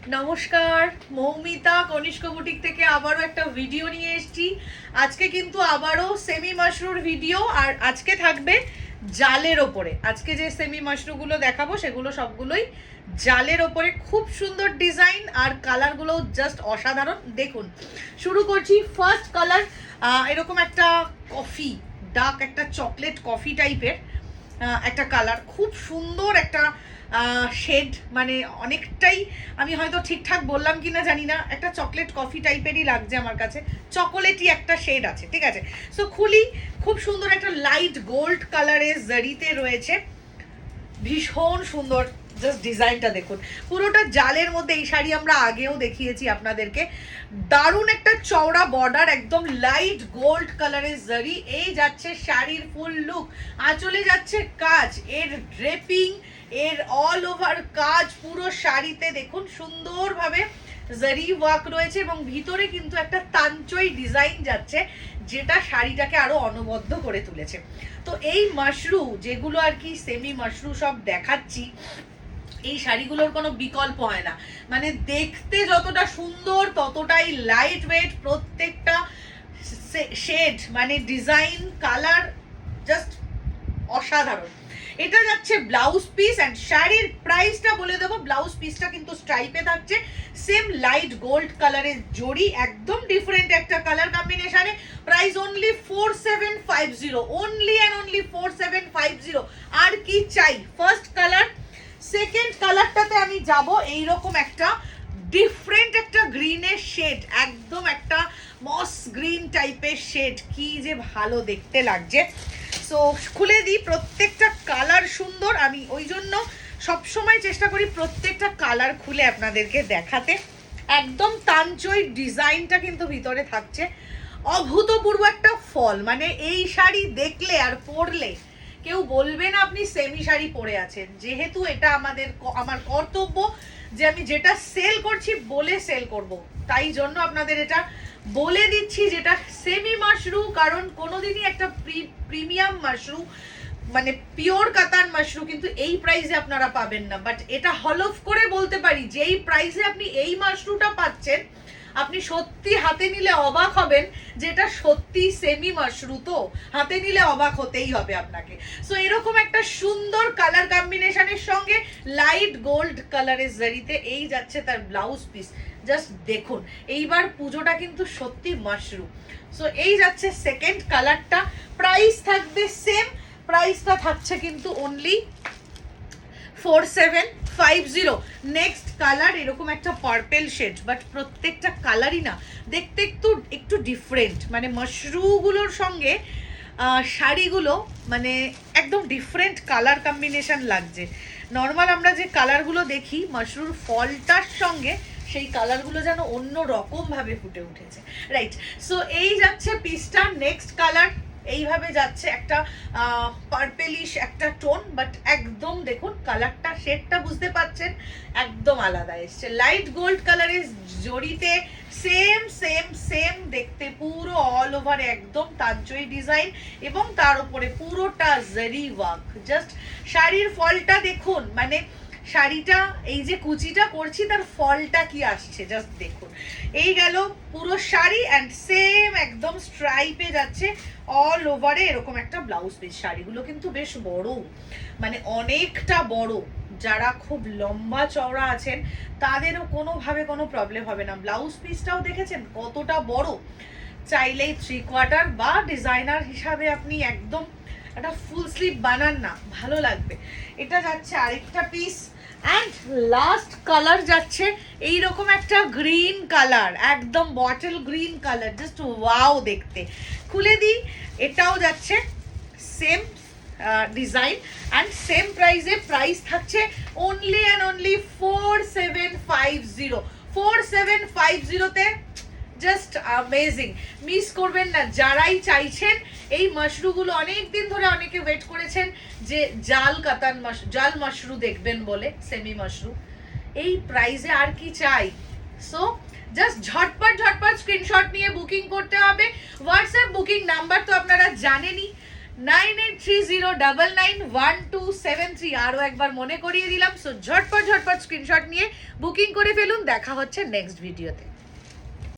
নমস্কার, মৌমিতা কনিষ্ক বুটিক থেকে আবারও একটা ভিডিও নিয়ে এসেছি। আজকে কিন্তু আবারও সেমি মাশরুর ভিডিও, আর আজকে থাকবে জালের ওপরে। আজকে যে সেমি মাশরুগুলো দেখাবো সেগুলো সবগুলোই জালের ওপরে, খুব সুন্দর ডিজাইন আর কালারগুলো জাস্ট অসাধারণ। দেখুন, শুরু করছি। ফার্স্ট কালার এরকম একটা কফি, ডার্ক একটা চকলেট কফি টাইপের একটা কালার, খুব সুন্দর একটা শেড, মানে অনেকটাই, আমি হয়তো ঠিকঠাক বললাম কিনা জানি না, একটা চকলেট কফি টাইপেরই লাগছে আমার কাছে, চকোলেটই একটা শেড আছে, ঠিক আছে। সো খুলি, খুব সুন্দর একটা লাইট গোল্ড কালারের জারিতে রয়েছে, ভীষণ সুন্দর। জাস্ট ডিজাইনটা দেখুন, পুরোটা জালের মধ্যে। এই শাড়ি আমরা আগেও দেখিয়েছি আপনাদেরকে। দারুণ একটা চওড়া বর্ডার, একদম লাইট গোল্ড কালারের জারি। এই যাচ্ছে শাড়ির ফুল লুক, আঁচলে যাচ্ছে কাজ, এর ড্রেপিং, এর অল ওভার কাজ পুরো শাড়িতে দেখুন সুন্দরভাবে জারি ওয়ার্ক রয়েছে, এবং ভিতরে কিন্তু একটা তাঞ্চই ডিজাইন যাচ্ছে, যেটা শাড়িটাকে আরো অনবদ্য করে তুলেছে। তো এই মাশরু যেগুলো আর কি সেমি মাশরু সব দেখাচ্ছি, এই শাড়িগুলোর কোনো বিকল্প হয় না। মানে দেখতে যতটা সুন্দর ততটাই লাইট ওয়েট, প্রত্যেকটা শেড মানে ডিজাইন কালার জাস্ট অসাধারণ। এটা যাচ্ছে ব্লাউজ পিস, অ্যান্ড শাড়ির প্রাইসটা বলে দেবো। ব্লাউজ পিসটা কিন্তু স্ট্রাইপে থাকছে, সেম লাইট গোল্ড কালারের জড়ি, একদম ডিফারেন্ট একটা কালার কম্বিনেশনে। Price only 4750, only and only 4750। আর কি চাই? First colour. সেকেন্ড কালারটাতে আমি যাব, এইরকম একটা ডিফারেন্ট একটা গ্রিনের শেড, একদম একটা মস গ্রিন টাইপের শেড, কি যে ভালো দেখতে লাগছে। সো খুলে দিই, প্রত্যেকটা কালার সুন্দর। আমি ওই জন্য সবসময় চেষ্টা করি প্রত্যেকটা কালার খুলে আপনাদেরকে দেখাতে। একদম তাঞ্চই ডিজাইনটা কিন্তু ভিতরে থাকছে, অভূতপূর্ব একটা ফল। মানে এই শাড়ি দেখলে আর পরলে কেউ বলবে না আপনি সেমি শাড়ি পরে আছেন। যেহেতু এটা আমার কর্তব্য যে আমি যেটা সেল করছি বলে সেল করব, তাই জন্য আপনাদের এটা বলে দিচ্ছি যেটা সেমি মাশরু। কারণ কোনোদিনই একটা প্রিমিয়াম মাশরু, মানে পিওর কাতান মাশরু কিন্তু এই প্রাইসে আপনারা পাবেন না। বাট এটা হলফ করে বলতে পারি, যেই প্রাইসে আপনি এই মাশরুটা পাচ্ছেন, আপনি সত্যি হাতে নিলে অবাক হবেন, যেটা সত্যি সেমি মাশরু, তো হাতে নিলে অবাক হতেই হবে আপনাকে। সো এরকম একটা সুন্দর কালার কম্বিনেশনের সঙ্গে লাইট গোল্ড কালারের জারিতে এই যাচ্ছে তার ব্লাউজ পিস। জাস্ট দেখুন, এইবার পুজোটা কিন্তু সত্যি মাশরু। সো এই যাচ্ছে সেকেন্ড কালারটা। প্রাইস থাকবে সেম, প্রাইসটা থাকছে কিন্তু অনলি 4750। নেক্সট কালার এরকম একটা পার্পেল শেড, বাট প্রত্যেকটা কালারই না দেখতে একটু একটু ডিফারেন্ট। মানে মাশরুগুলোর সঙ্গে শাড়িগুলো মানে একদম ডিফারেন্ট কালার কম্বিনেশন লাগছে। নর্মাল আমরা যে কালারগুলো দেখি মাশরুর ফলটার সঙ্গে, সেই কালারগুলো যেন অন্য রকমভাবে ফুটে উঠেছে, রাইট। সো এই যাচ্ছে পিসটা। নেক্সট কালার এইভাবে যাচ্ছে, একটা পার্পেলিশ একটা টোন, বাট একদম দেখুন কালারটা, শেডটা বুঝতে পাচ্ছেন, একদম আলাদা এসছে। লাইট গোল্ড কালারের জড়িতে সেম সেম সেম দেখতে, পুরো অল ওভার একদম তাঞ্চই ডিজাইন, এবং তার উপরে পুরোটা জারি ওয়ার্ক। জাস্ট শাড়ির ফলটা দেখুন, মানে শাড়িটা এই যে কুচিটা করছি তার ফলটা কি আসছে, জাস্ট দেখুন। এই গেল পুরো শাড়ি, অ্যান্ড সেম একদম স্ট্রাইপে যাচ্ছে অল ওভারে এরকম একটা ব্লাউজ পিস। শাড়িগুলো কিন্তু বেশ বড়, মানে অনেকটা বড়। যারা খুব লম্বা চওড়া আছেন তাদেরও কোনোভাবে কোনো প্রবলেম হবে না। ব্লাউজ পিসটাও দেখেছেন কতটা বড়, চাইলেই 3/4 বা ডিজাইনার হিসাবে আপনি একদম একটা ফুল স্লিভ বানান না, ভালো লাগবে। এটা যাচ্ছে আরেকটা পিস, অ্যান্ড লাস্ট কালার যাচ্ছে এইরকম একটা গ্রিন কালার, একদম bottle green colour, just wow দেখতে। খুলে দিই, এটাও যাচ্ছে সেম ডিজাইন অ্যান্ড সেম প্রাইসে। প্রাইস থাকছে অনলি অ্যান্ড অনলি 4750। 4750তে জাস্ট অ্যামেজিং, মিস করবেন না। যারাই চাইছেন এই মাশরুগুলো, অনেক দিন ধরে অনেকে ওয়েট করেছেন যে জাল মাশরু দেখবেন বলে, সেমি মাশরু, এই প্রাইসে আর কি চাই। সো জাস্ট ঝটপট ঝটপট স্ক্রিনশট নিয়ে বুকিং করতে হবে। হোয়াটসঅ্যাপ বুকিং নাম্বার তো আপনারা জানেনই, 9830991273 আরও একবার মনে করিয়ে দিলাম। সো ঝটপট ঝটপট স্ক্রিনশট নিয়ে বুকিং করে ফেলুন। দেখা হচ্ছে নেক্সট ভিডিওতে।